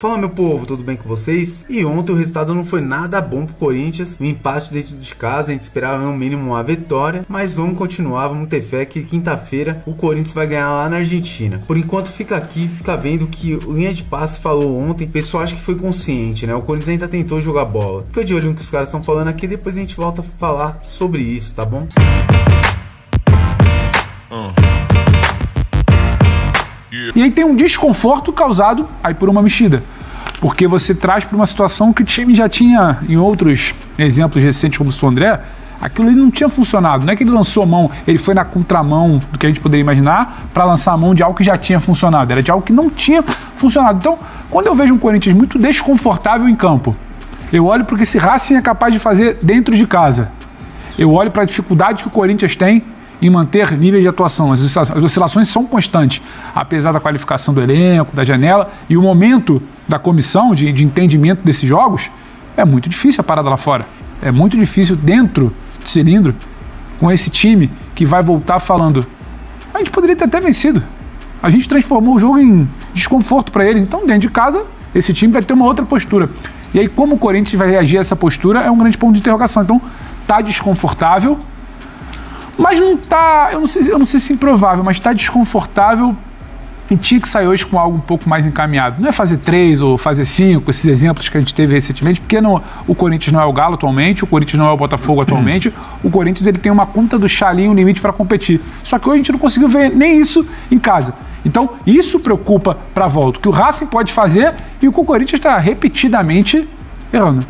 Fala, meu povo, tudo bem com vocês? E ontem o resultado não foi nada bom pro Corinthians, um empate dentro de casa, a gente esperava no mínimo uma vitória, mas vamos continuar, vamos ter fé que quinta-feira o Corinthians vai ganhar lá na Argentina. Por enquanto fica aqui, fica vendo que o linha de passe falou ontem, o pessoal acha que foi consciente, né? O Corinthians ainda tentou jogar bola. Fica de olho no que os caras estão falando aqui, depois a gente volta a falar sobre isso, tá bom? E aí tem um desconforto causado aí por uma mexida, porque você traz para uma situação que o time já tinha, em outros exemplos recentes como o do André, aquilo ali não tinha funcionado. Não é que ele lançou a mão, ele foi na contramão do que a gente poderia imaginar para lançar a mão de algo que já tinha funcionado, era de algo que não tinha funcionado. Então, quando eu vejo um Corinthians muito desconfortável em campo, eu olho para o que esse Racing é capaz de fazer dentro de casa. Eu olho para a dificuldade que o Corinthians tem em manter níveis de atuação. As oscilações são constantes, apesar da qualificação do elenco, da janela, e o momento da comissão de entendimento desses jogos, é muito difícil a parada lá fora. É muito difícil dentro de cilindro, com esse time que vai voltar falando, a gente poderia ter até vencido. A gente transformou o jogo em desconforto para eles. Então, dentro de casa, esse time vai ter uma outra postura. E aí, como o Corinthians vai reagir a essa postura, é um grande ponto de interrogação. Então, tá desconfortável, mas não tá, eu não sei se improvável, mas tá desconfortável e tinha que sair hoje com algo um pouco mais encaminhado. Não é fazer 3 ou fazer 5, esses exemplos que a gente teve recentemente, porque o Corinthians não é o Galo atualmente, o Corinthians não é o Botafogo atualmente, o Corinthians ele tem uma conta do chalinho, um limite para competir. Só que hoje a gente não conseguiu ver nem isso em casa. Então isso preocupa para a volta, o que o Racing pode fazer e o que o Corinthians está repetidamente errando.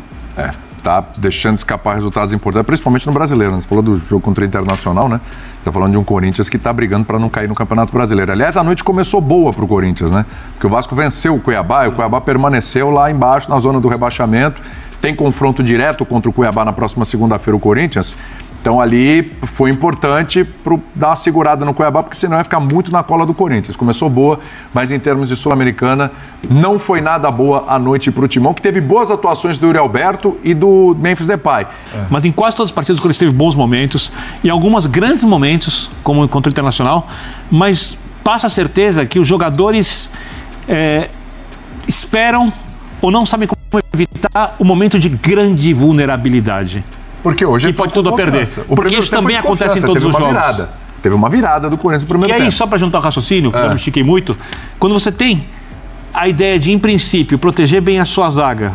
Tá deixando escapar resultados importantes, principalmente no Brasileiro. Você falou do jogo contra o Internacional, né? Tá falando de um Corinthians que tá brigando para não cair no Campeonato Brasileiro. Aliás, a noite começou boa pro Corinthians, né? Porque o Vasco venceu o Cuiabá e o Cuiabá permaneceu lá embaixo, na zona do rebaixamento. Tem confronto direto contra o Cuiabá na próxima segunda-feira, o Corinthians. Então ali foi importante dar uma segurada no Cuiabá, porque senão ia ficar muito na cola do Corinthians. Começou boa, mas em termos de Sul-Americana, não foi nada boa a noite para o Timão, que teve boas atuações do Yuri Alberto e do Memphis Depay. Mas em quase todas as partidas o Corinthians teve bons momentos, e alguns grandes momentos, como contra o Internacional, mas passa a certeza que os jogadores esperam ou não sabem como evitar o momento de grande vulnerabilidade. Porque hoje e pode tudo a perder. Porque isso também acontece em todos os jogos. Teve uma virada do Corinthians no primeiro tempo. E aí, só para juntar o raciocínio, que eu me estiquei muito, quando você tem a ideia de, em princípio, proteger bem a sua zaga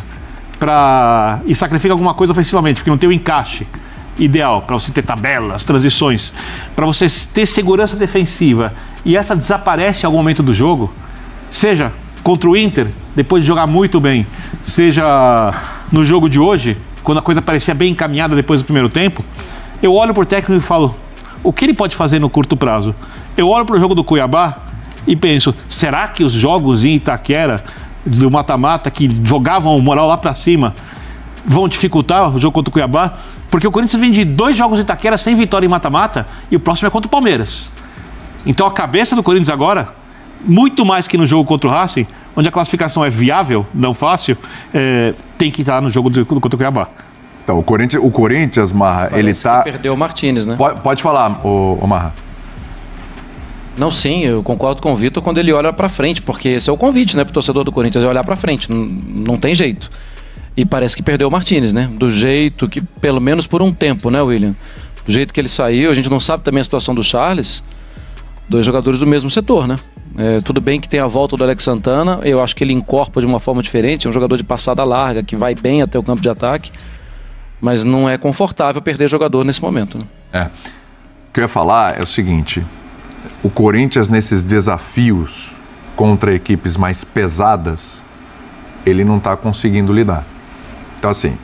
e sacrifica alguma coisa ofensivamente, porque não tem o encaixe ideal para você ter tabelas, transições, para você ter segurança defensiva, e essa desaparece em algum momento do jogo, seja contra o Inter, depois de jogar muito bem, seja no jogo de hoje, quando a coisa parecia bem encaminhada depois do primeiro tempo, eu olho pro técnico e falo, o que ele pode fazer no curto prazo? Eu olho pro jogo do Cuiabá e penso, será que os jogos em Itaquera, do mata-mata, que jogavam o moral lá pra cima, vão dificultar o jogo contra o Cuiabá? Porque o Corinthians vem de 2 jogos em Itaquera sem vitória em mata-mata e o próximo é contra o Palmeiras. Então a cabeça do Corinthians agora, muito mais que no jogo contra o Racing, onde a classificação é viável, não fácil, tem que estar no jogo contra o Cuiabá. Então, o Corinthians, Marra, ele tá... perdeu o Martínez, né? Pode falar, o Marra. Não, sim, eu concordo com o Vitor quando ele olha pra frente, porque esse é o convite, né, pro torcedor do Corinthians, é olhar pra frente, não tem jeito. E parece que perdeu o Martínez, né? Do jeito que, pelo menos por um tempo, né, William? Do jeito que ele saiu, a gente não sabe também a situação do Charles, 2 jogadores do mesmo setor, né? Tudo bem que tem a volta do Alex Santana, eu acho que ele incorpora de uma forma diferente, é um jogador de passada larga, que vai bem até o campo de ataque, mas não é confortável perder jogador nesse momento, né? O que eu ia falar é o seguinte, o Corinthians nesses desafios contra equipes mais pesadas, ele não está conseguindo lidar. Então assim,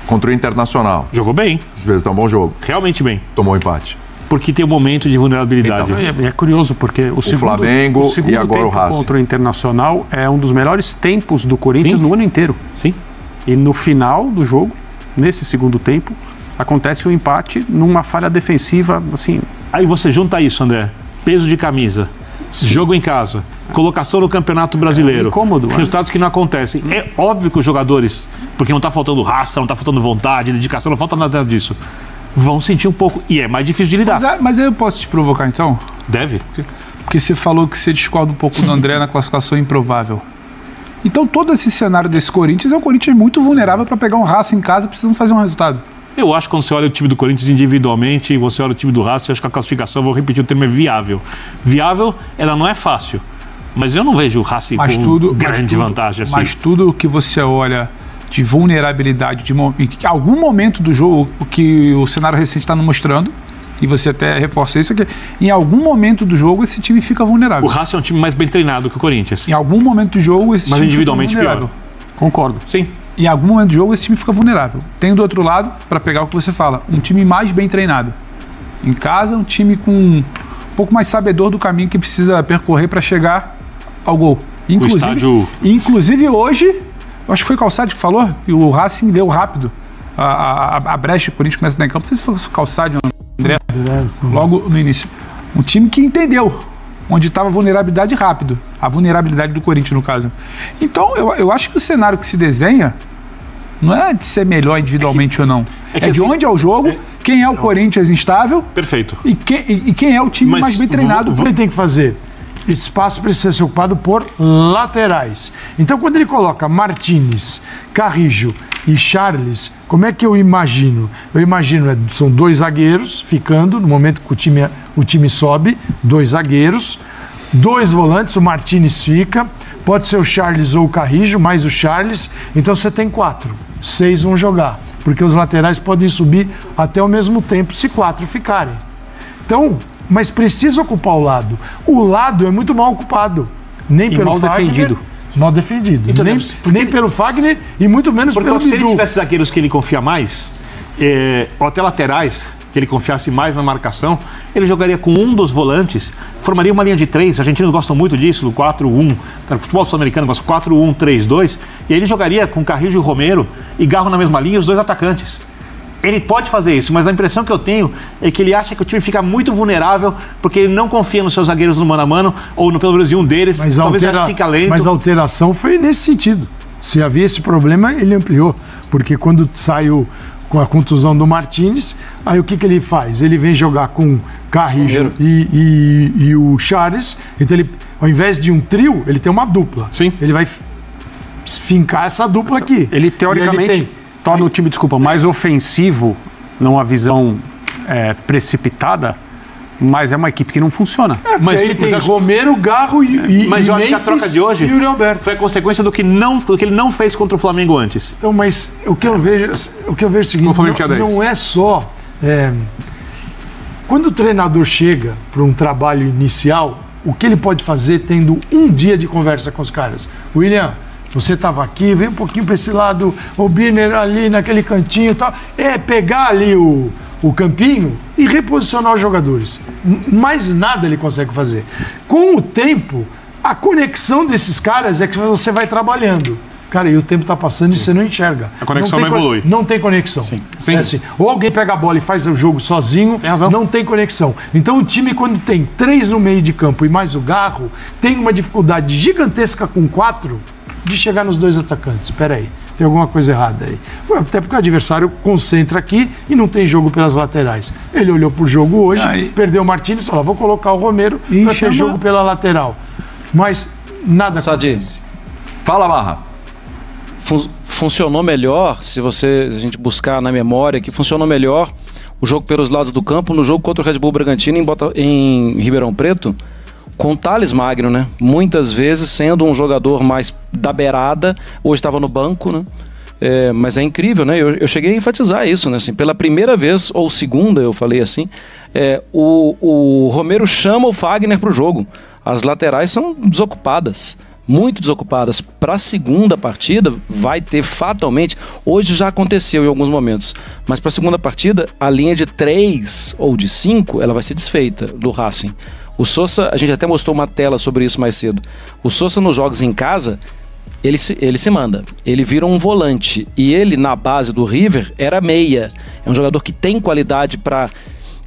contra o Internacional... Jogou bem. Fez um bom jogo. Realmente bem. Tomou empate. Porque tem um momento de vulnerabilidade. Então, é curioso, porque o segundo Flamengo e agora tempo o Racing contra o Internacional é um dos melhores tempos do Corinthians no ano inteiro. Sim. E no final do jogo, nesse segundo tempo, acontece um empate numa falha defensiva, assim... Aí você junta isso, André. Peso de camisa, jogo em casa, colocação no Campeonato Brasileiro. Incômodo. Resultados que não acontecem. É óbvio que os jogadores, porque não está faltando raça, não está faltando vontade, dedicação, não falta nada disso, vão sentir um pouco, e é mais difícil de lidar. Mas aí eu posso te provocar então? Deve. Porque você falou que você discorda um pouco do André na classificação improvável. Então todo esse cenário desse Corinthians é um Corinthians muito vulnerável para pegar um Racing em casa precisando fazer um resultado. Eu acho que quando você olha o time do Corinthians individualmente e você olha o time do Racing, eu acho que a classificação, vou repetir, o termo é viável. Viável, ela não é fácil. Mas eu não vejo o Racing com grande vantagem assim. Mas tudo que você olha de vulnerabilidade, em algum momento do jogo, o que o cenário recente está nos mostrando, e você até reforça isso aqui, em algum momento do jogo esse time fica vulnerável. O Racing é um time mais bem treinado que o Corinthians. Em algum momento do jogo esse time individualmente fica vulnerável. Pior. Concordo. Sim. Em algum momento do jogo esse time fica vulnerável. Tem do outro lado, para pegar o que você fala, um time mais bem treinado. Em casa, um time com um pouco mais sabedor do caminho que precisa percorrer para chegar ao gol. Inclusive hoje, acho que foi o Calçade que falou, e o Racing leu rápido a brecha que o Corinthians começa a dar em campo. Não sei se foi o Calçade ou André, logo no início. Um time que entendeu onde estava a vulnerabilidade rápido. A vulnerabilidade do Corinthians, no caso. Então, eu acho que o cenário que se desenha não é de ser melhor individualmente ou não. É de onde é o jogo, quem é o Corinthians instável. Perfeito. E quem é o time mais bem treinado. O que ele tem que fazer? Espaço precisa ser ocupado por laterais. Então, quando ele coloca Martínez, Carrillo e Charles, como é que eu imagino? Eu imagino, são 2 zagueiros ficando, no momento que o time sobe, 2 zagueiros, 2 volantes, o Martínez fica, pode ser o Charles ou o Carrillo, mais o Charles, então você tem 4. 6 vão jogar, porque os laterais podem subir até ao mesmo tempo se 4 ficarem. Então, mas precisa ocupar o lado. O lado é muito mal ocupado. Nem pelo mal Fagner, defendido. Mal defendido. Então, nem pelo Fagner e muito menos pelo Bidu. Se ele tivesse zagueiros que ele confia mais, ou até laterais, que ele confiasse mais na marcação, ele jogaria com um dos volantes, formaria uma linha de 3. Os argentinos gostam muito disso, do 4-1. O futebol sul-americano gosta 4-1-3-2. E aí ele jogaria com Carrillo e Romero e Garro na mesma linha e os 2 atacantes. Ele pode fazer isso, mas a impressão que eu tenho é que ele acha que o time fica muito vulnerável porque ele não confia nos seus zagueiros no mano a mano, ou no pelo menos em um deles, mas talvez ache que fica lento. Mas a alteração foi nesse sentido. Se havia esse problema, ele ampliou. Porque quando saiu com a contusão do Martínez, aí o que ele faz? Ele vem jogar com Carrillo e o Charles, então ele, ao invés de um trio, ele tem uma dupla. Sim. Ele vai fincar essa dupla aqui. Ele, teoricamente, torna o time, mais ofensivo, numa visão precipitada, mas é uma equipe que não funciona. Mas ele tem Romero, Garro e mas eu acho que a troca de hoje e o Alberto foi a consequência do que ele não fez contra o Flamengo antes. Então, mas o que eu vejo é o seguinte, não é só... quando o treinador chega para um trabalho inicial, o que ele pode fazer tendo um dia de conversa com os caras? William, você estava aqui, vem um pouquinho para esse lado, o Birner ali naquele cantinho e tal. Pegar ali o campinho e reposicionar os jogadores. Mais nada ele consegue fazer. Com o tempo, a conexão desses caras é que você vai trabalhando. Cara, e o tempo está passando e você não enxerga. A conexão não evolui. Não tem conexão. Sim. É assim, ou alguém pega a bola e faz o jogo sozinho, não tem conexão. Então o time, quando tem 3 no meio de campo e mais o Garro, tem uma dificuldade gigantesca com 4 de chegar nos 2 atacantes. Espera aí, tem alguma coisa errada aí. Até porque o adversário concentra aqui e não tem jogo pelas laterais. Ele olhou pro jogo hoje, perdeu o Martínez, falou, vou colocar o Romero para ter jogo pela lateral. Mas nada acontece. Fala, Marra. Funcionou melhor, se a gente buscar na memória, que funcionou melhor o jogo pelos lados do campo no jogo contra o Red Bull Bragantino em Ribeirão Preto, com o Thales Magno, né? Muitas vezes sendo um jogador mais da beirada, hoje estava no banco, né? Mas é incrível, né? Eu cheguei a enfatizar isso, né? Assim, pela primeira vez, ou segunda, eu falei assim, o Romero chama o Fagner para o jogo. As laterais são desocupadas, muito desocupadas. Para a segunda partida, vai ter fatalmente, hoje já aconteceu em alguns momentos, mas para a segunda partida, a linha de 3 ou de 5, ela vai ser desfeita do Racing. O Sousa, a gente até mostrou uma tela sobre isso mais cedo. O Sousa nos jogos em casa, ele se manda. Ele vira um volante. E ele, na base do River, era meia. É um jogador que tem qualidade para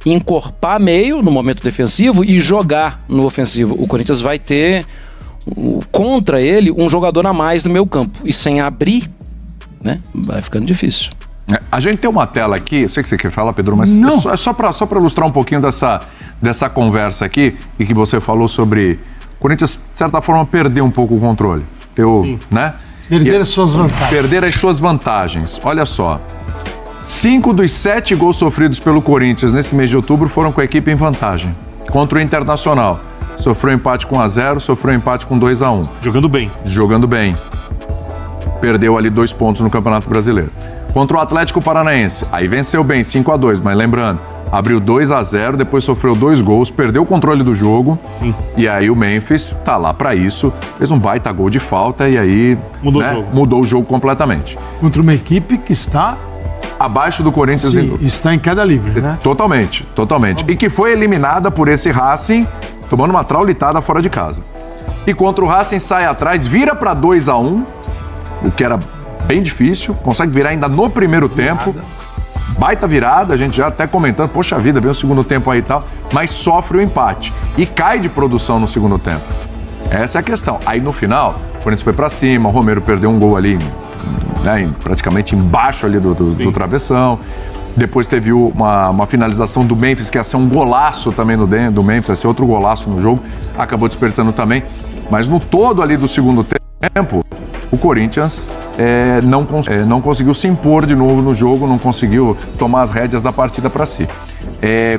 encorpar meio no momento defensivo e jogar no ofensivo. O Corinthians vai ter, contra ele, um jogador a mais no meio campo. E sem abrir, né, vai ficando difícil. A gente tem uma tela aqui, eu sei que você quer falar, Pedro, mas é só para ilustrar um pouquinho dessa conversa aqui e que você falou sobre o Corinthians, de certa forma, perder um pouco o controle. né? Perder as suas vantagens. Perder as suas vantagens. Olha só. 5 dos 7 gols sofridos pelo Corinthians nesse mês de outubro foram com a equipe em vantagem. Contra o Internacional. Sofreu empate com 1-0, sofreu empate com 2-1. Jogando bem. Jogando bem. Perdeu ali 2 pontos no Campeonato Brasileiro. Contra o Atlético Paranaense. Aí venceu bem, 5-2, mas lembrando, abriu 2-0, depois sofreu 2 gols, perdeu o controle do jogo. Sim. E aí o Memphis tá lá pra isso, fez um baita gol de falta e aí mudou o jogo completamente. Contra uma equipe que está abaixo do Corinthians. Sim, está em queda livre, né? Totalmente. E que foi eliminada por esse Racing, tomando uma traulitada fora de casa. E contra o Racing sai atrás, vira pra 2-1, o que era bem difícil, consegue virar ainda no primeiro tempo. Baita virada, a gente já até comentando, poxa vida, vem o segundo tempo aí e tal, mas sofre o empate e cai de produção no segundo tempo. Essa é a questão. Aí no final, o Corinthians foi pra cima, o Romero perdeu um gol ali, né, praticamente embaixo ali do travessão. Depois teve uma finalização do Memphis, que ia ser um golaço também do Memphis, ia ser outro golaço no jogo, acabou desperdiçando também. Mas no todo ali do segundo tempo, o Corinthians não conseguiu se impor de novo no jogo, não conseguiu tomar as rédeas da partida para si.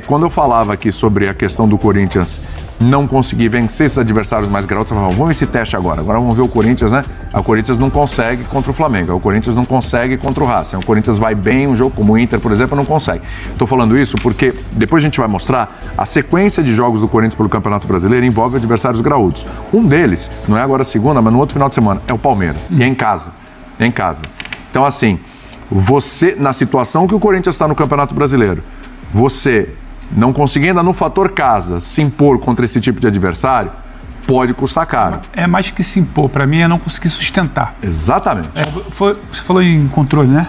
Quando eu falava aqui sobre a questão do Corinthians não conseguir vencer esses adversários mais graúdos, eu falava, vamos esse teste agora vamos ver o Corinthians, né? O Corinthians não consegue contra o Flamengo, o Corinthians não consegue contra o Racing, o Corinthians vai bem, um jogo como o Inter, por exemplo, não consegue. Estou falando isso porque depois a gente vai mostrar a sequência de jogos do Corinthians pelo Campeonato Brasileiro envolve adversários graúdos. Um deles, não é agora segunda, mas no outro final de semana, é o Palmeiras, e é em casa. Então, assim, você, na situação que o Corinthians está no Campeonato Brasileiro, você não conseguir ainda no fator casa se impor contra esse tipo de adversário, pode custar caro. É mais que se impor, para mim é não conseguir sustentar. Exatamente. Você falou em controle, né?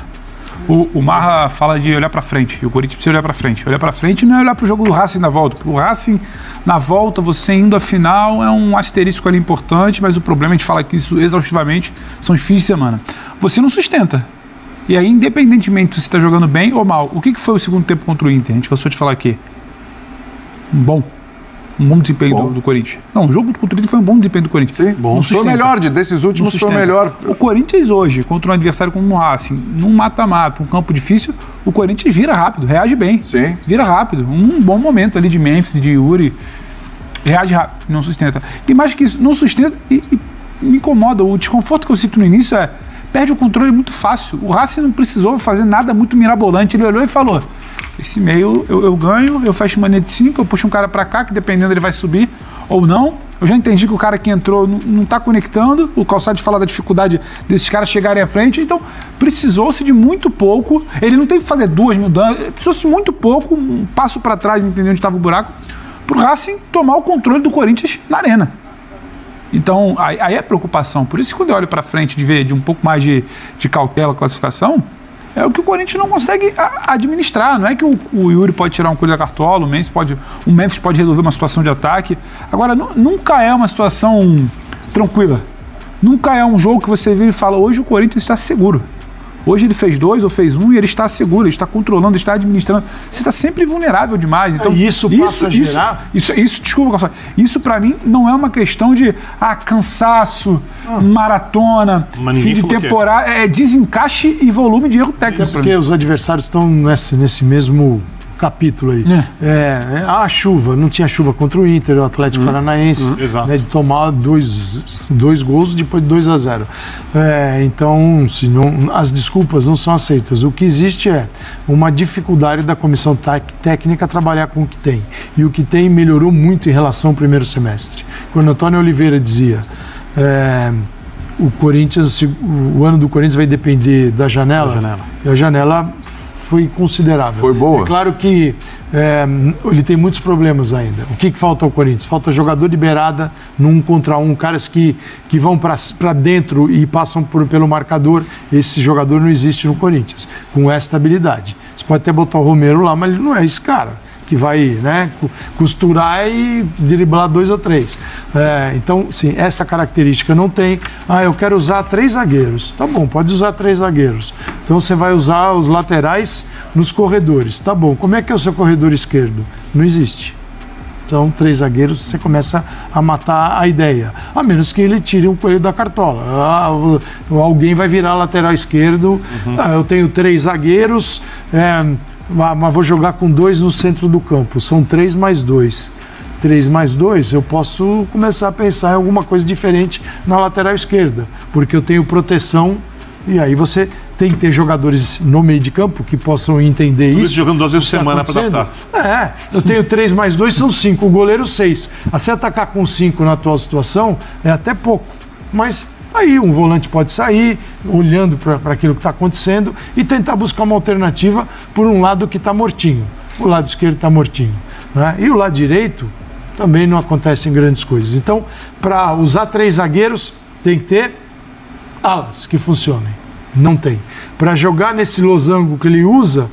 O Marra fala de olhar para frente, e o Corinthians precisa olhar para frente. Olhar para frente não é olhar para o jogo do Racing na volta. O Racing, na volta, você indo à final, é um asterisco ali importante, mas o problema, a gente fala aqui isso exaustivamente, são os fins de semana. Você não sustenta. E aí, independentemente se você está jogando bem ou mal, o que foi o segundo tempo contra o Inter? A gente cansou de falar aqui. Um bom desempenho do Corinthians. Não, o jogo contra o Inter foi um bom desempenho do Corinthians. Sim, bom. Foi o melhor desses últimos, foi o melhor. O Corinthians hoje, contra um adversário como o Racing, num mata-mata, um campo difícil, o Corinthians vira rápido, reage bem. Sim. Vira rápido. Um bom momento ali de Memphis, de Yuri. Reage rápido, não sustenta. E mais que isso, não sustenta e me incomoda. O desconforto que eu sinto no início perde o controle muito fácil. O Racing não precisou fazer nada muito mirabolante. Ele olhou e falou, esse meio eu ganho, eu fecho mania de 5, eu puxo um cara pra cá, que dependendo ele vai subir ou não. Eu já entendi que o cara que entrou não tá conectando. O Calçado fala da dificuldade desses caras chegarem à frente. Então, precisou-se de muito pouco. Ele não teve que fazer 2 mudanças. Precisou-se de muito pouco, um passo pra trás, entender onde estava o buraco, pro Racing tomar o controle do Corinthians na arena. Então, aí é preocupação. Por isso que quando eu olho para frente de ver de um pouco mais de cautela, classificação, é o que o Corinthians não consegue administrar. Não é que o Yuri pode tirar uma coisa da cartola, o Memphis pode resolver uma situação de ataque. Agora, nunca é uma situação tranquila. Nunca é um jogo que você vira e fala, hoje o Corinthians está seguro. Hoje ele fez 2 ou fez 1 e ele está seguro, ele está controlando, ele está administrando. Você está sempre vulnerável demais. Então, isso passa a gerar? Desculpa, isso para mim não é uma questão de cansaço, maratona, fim de temporada. É desencaixe e volume de erro técnico. Porque os adversários estão nesse mesmo capítulo aí. A chuva, não tinha chuva contra o Inter, o Atlético Paranaense, né, de tomar dois gols depois de 2-0. Então, as desculpas não são aceitas. O que existe é uma dificuldade da comissão técnica trabalhar com o que tem. E o que tem melhorou muito em relação ao primeiro semestre. Quando Antônio Oliveira dizia o ano do Corinthians vai depender da janela. E a janela foi considerável. Foi boa. É claro que ele tem muitos problemas ainda. O que falta ao Corinthians? Falta jogador de beirada, no 1 contra 1, caras que vão para dentro e passam pelo marcador. Esse jogador não existe no Corinthians, com essa habilidade. Você pode até botar o Romero lá, mas ele não é esse cara que vai, né, costurar e driblar 2 ou 3. Então, sim, essa característica não tem. Eu quero usar 3 zagueiros. Tá bom, pode usar 3 zagueiros. Então você vai usar os laterais nos corredores. Tá bom, como é que é o seu corredor esquerdo? Não existe. Então, 3 zagueiros, você começa a matar a ideia. A menos que ele tire um coelho da cartola. Alguém vai virar lateral esquerdo. Eu tenho 3 zagueiros, mas vou jogar com 2 no centro do campo. São 3 mais 2. 3 mais 2, eu posso começar a pensar em alguma coisa diferente na lateral esquerda. Porque eu tenho proteção. E aí você tem que ter jogadores no meio de campo que possam entender isso. Jogando 2 vezes por semana para adaptar. Eu tenho 3 mais 2, são 5. O goleiro 6. Se atacar com 5 na atual situação, é até pouco. Mas aí um volante pode sair, olhando para aquilo que está acontecendo e tentar buscar uma alternativa por um lado que está mortinho. O lado esquerdo está mortinho. Né? E o lado direito também não acontecem grandes coisas. Então, para usar 3 zagueiros, tem que ter alas que funcionem. Não tem. Para jogar nesse losango que ele usa,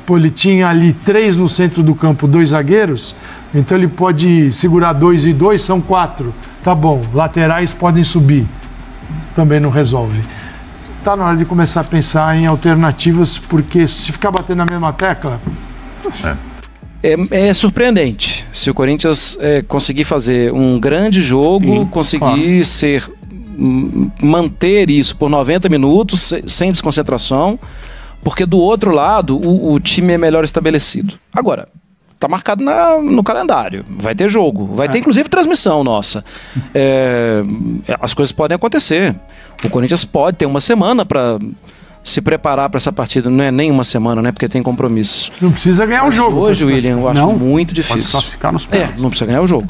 ele tinha ali 3 no centro do campo, 2 zagueiros, então ele pode segurar 2 e 2, são 4. Tá bom, laterais podem subir. Também não resolve. Tá na hora de começar a pensar em alternativas, porque se ficar batendo na mesma tecla... É surpreendente se o Corinthians conseguir fazer um grande jogo, conseguir manter isso por 90 minutos sem desconcentração, porque do outro lado o time é melhor estabelecido. Agora, tá marcado no calendário, vai ter jogo, vai ter inclusive transmissão nossa. As coisas podem acontecer. O Corinthians pode ter uma semana para se preparar para essa partida, não é nem uma semana, né? Porque tem compromissos. Não precisa ganhar o jogo. Hoje, William, eu acho muito difícil. Pode classificar nos pênaltis. Não precisa ganhar o jogo.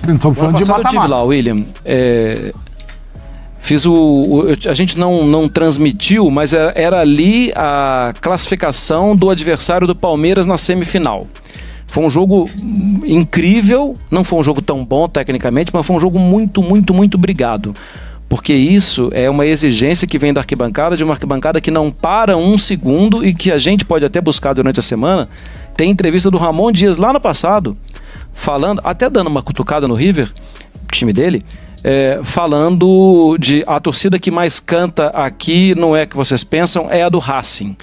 Estamos falando de eu tive lá, William. A gente não transmitiu, mas era ali a classificação do adversário do Palmeiras na semifinal. Foi um jogo incrível, não foi um jogo tão bom tecnicamente, mas foi um jogo muito, muito, muito brigado. Porque isso é uma exigência que vem da arquibancada, de uma arquibancada que não para um segundo e que a gente pode até buscar durante a semana. Tem entrevista do Ramon Dias lá no passado, falando, até dando uma cutucada no River, time dele, falando de a torcida que mais canta aqui, não é que vocês pensam, é a do Racing.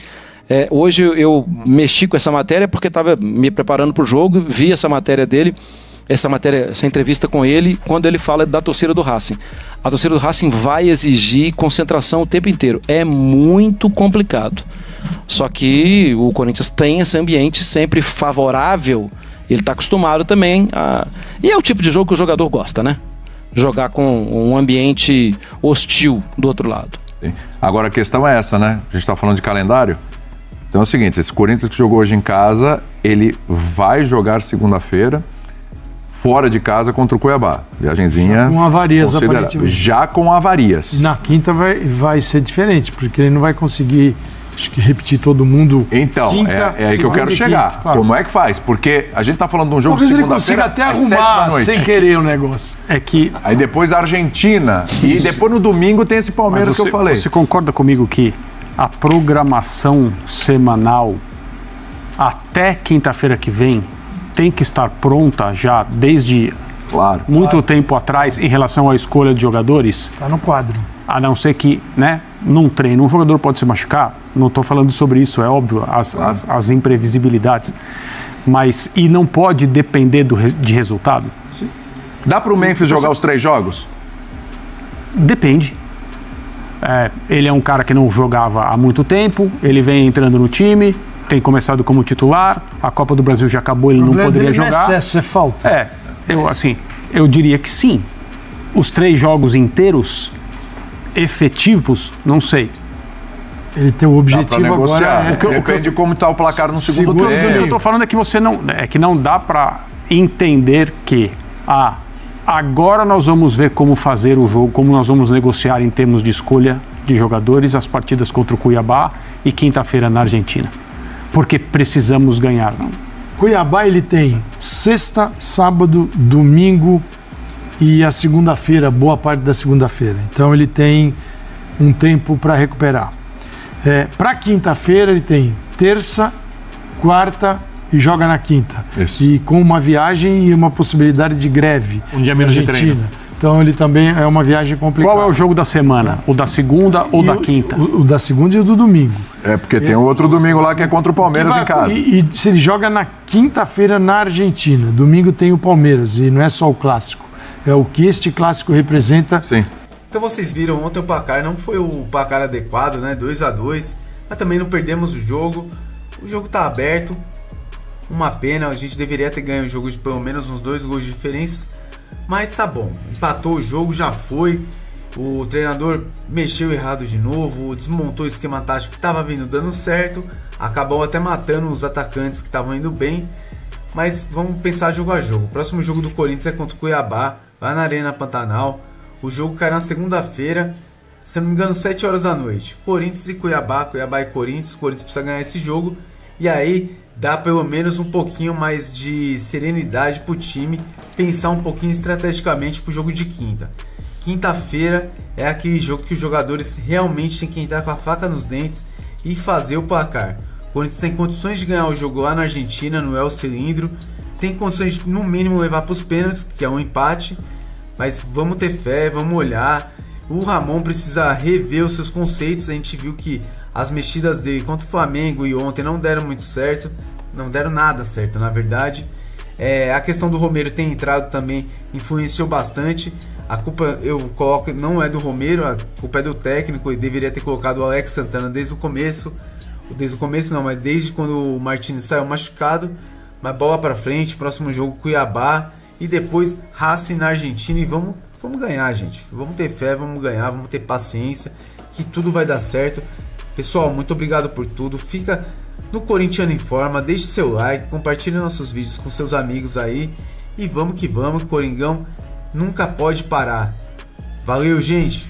Hoje eu mexi com essa matéria porque estava me preparando para o jogo, vi essa matéria dele, essa entrevista com ele, quando ele fala da torcida do Racing. A torcida do Racing vai exigir concentração o tempo inteiro. É muito complicado. Só que o Corinthians tem esse ambiente sempre favorável. Ele está acostumado também a... E é o tipo de jogo que o jogador gosta, né? Jogar com um ambiente hostil do outro lado. Sim. Agora a questão é essa, né? A gente está falando de calendário. Então é o seguinte, esse Corinthians que jogou hoje em casa, ele vai jogar segunda-feira fora de casa contra o Cuiabá. Viagenzinha... Com avarias, aparentemente. Já com avarias. Na quinta vai ser diferente, porque ele não vai conseguir... Acho que repetir todo mundo. Então, quinta, é aí que eu quero chegar. Claro. Como é que faz? Porque a gente tá falando de um jogo de segunda-feira. Talvez ele consiga até arrumar sem querer o negócio. É que... Aí depois a Argentina. E depois no domingo tem esse Palmeiras que eu falei. Você concorda comigo que a programação semanal até quinta-feira que vem tem que estar pronta já desde muito tempo atrás em relação à escolha de jogadores? Tá no quadro. A não ser que, né, num treino, um jogador pode se machucar. Não estou falando sobre isso, é óbvio, as imprevisibilidades. Mas, e não pode depender de resultado? Sim. Dá para o Memphis jogar os 3 jogos? Depende. Ele é um cara que não jogava há muito tempo, ele vem entrando no time, tem começado como titular, a Copa do Brasil já acabou, ele não poderia jogar. É excesso, é falta. Eu diria que sim. Os 3 jogos inteiros efetivos, não sei. Ele tem o objetivo agora. Depende de como está o placar no segundo tempo. O que eu estou falando é que que não dá para entender que agora nós vamos ver como fazer o jogo, como nós vamos negociar em termos de escolha de jogadores as partidas contra o Cuiabá e quinta-feira na Argentina. Porque precisamos ganhar. Não? Cuiabá ele tem sexta, sábado, domingo e a segunda-feira, boa parte da segunda-feira. Então ele tem um tempo para recuperar. Para quinta-feira ele tem terça, quarta e joga na quinta. Isso. E com uma viagem e uma possibilidade de greve. Um dia menos de treino. Então ele também é uma viagem complicada. Qual é o jogo da semana? O da segunda ou da quinta? O da segunda e o do domingo. Porque tem o outro domingo lá que é contra o Palmeiras em casa. E se ele joga na quinta-feira na Argentina, domingo tem o Palmeiras, e não é só o clássico. É o que este clássico representa. Sim. Então vocês viram ontem o placar, não foi o placar adequado, né? 2-2, mas também não perdemos o jogo. O jogo tá aberto. Uma pena, a gente deveria ter ganho o jogo de pelo menos uns 2 gols de diferença. Mas tá bom, empatou o jogo, já foi. O treinador mexeu errado de novo, desmontou o esquema tático que estava vindo dando certo. Acabou até matando os atacantes que estavam indo bem. Mas vamos pensar jogo a jogo. O próximo jogo do Corinthians é contra o Cuiabá, lá na Arena Pantanal. O jogo cai na segunda-feira, se não me engano, 7 horas da noite. Corinthians e Cuiabá, Cuiabá e Corinthians. O Corinthians precisa ganhar esse jogo. E aí dá pelo menos um pouquinho mais de serenidade pro time, pensar um pouquinho estrategicamente pro jogo de quinta. Quinta-feira é aquele jogo que os jogadores realmente têm que entrar com a faca nos dentes e fazer o placar. O Corinthians tem condições de ganhar o jogo lá na Argentina, no El Cilindro, tem condições de no mínimo levar para os pênaltis, que é um empate, mas vamos ter fé, vamos olhar. O Ramon precisa rever os seus conceitos. A gente viu que as mexidas dele contra o Flamengo e ontem não deram muito certo, não deram nada certo, na verdade. A questão do Romero ter entrado também influenciou bastante. A culpa, eu coloco, não é do Romero, a culpa é do técnico. Ele deveria ter colocado o Alex Santana desde o começo. Desde o começo não, mas desde quando o Martins saiu machucado. Mas bola pra frente, próximo jogo Cuiabá e depois Racing na Argentina. E vamos ganhar, gente. Vamos ter fé, vamos ganhar, vamos ter paciência, que tudo vai dar certo. Pessoal, muito obrigado por tudo. Fica no Corintiano em Forma, deixe seu like, compartilhe nossos vídeos com seus amigos aí. E vamos que vamos, Coringão nunca pode parar. Valeu, gente!